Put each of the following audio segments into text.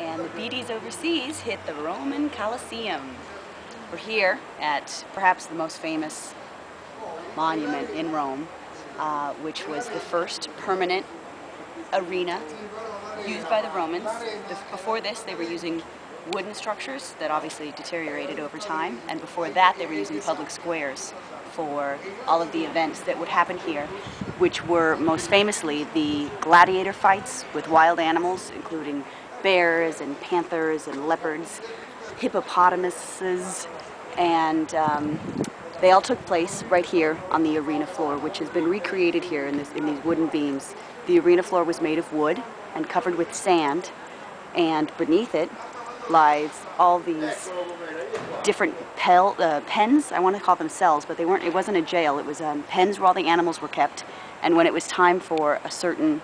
and the beaties overseas hit the Roman Coliseum. We're here at perhaps the most famous monument in Rome, which was the first permanent arena used by the Romans. Before this, they were using wooden structures that obviously deteriorated over time, and before that they were using public squares for all of the events that would happen here, which were most famously the gladiator fights with wild animals, including bears and panthers and leopards, hippopotamuses, and they all took place right here on the arena floor, which has been recreated here in these wooden beams. The arena floor was made of wood and covered with sand, and beneath it lies all these different pens. I want to call them cells, but they weren't. It wasn't a jail. It was pens where all the animals were kept. And when it was time for a certain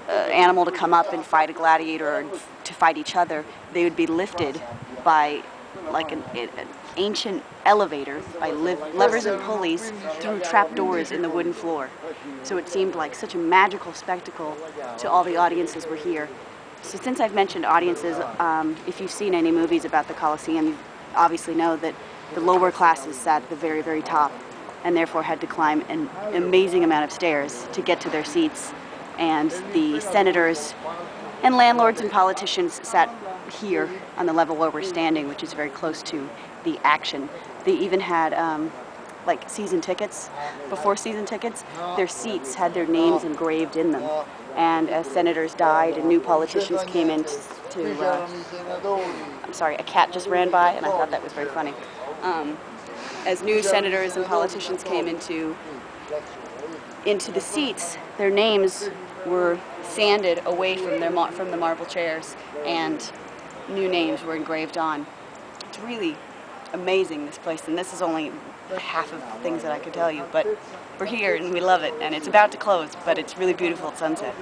animal to come up and fight a gladiator or to fight each other, they would be lifted by like an ancient elevator by levers and pulleys through trapdoors in the wooden floor. So it seemed like such a magical spectacle to all the audiences were here. So since I've mentioned audiences, if you've seen any movies about the Colosseum, you obviously know that the lower classes sat at the very, very top and therefore had to climb an amazing amount of stairs to get to their seats. And the senators and landlords and politicians sat here on the level where we're standing, which is very close to the action. They even had like season tickets. Before season tickets, their seats had their names engraved in them. And as senators died and new politicians came in I'm sorry, a cat just ran by and I thought that was very funny. As new senators and politicians came into the seats, their names were sanded away from the marble chairs, and new names were engraved on. It's really amazing, this place, and this is only half of the things that I could tell you, but we're here and we love it, and it's about to close, but it's really beautiful at sunset.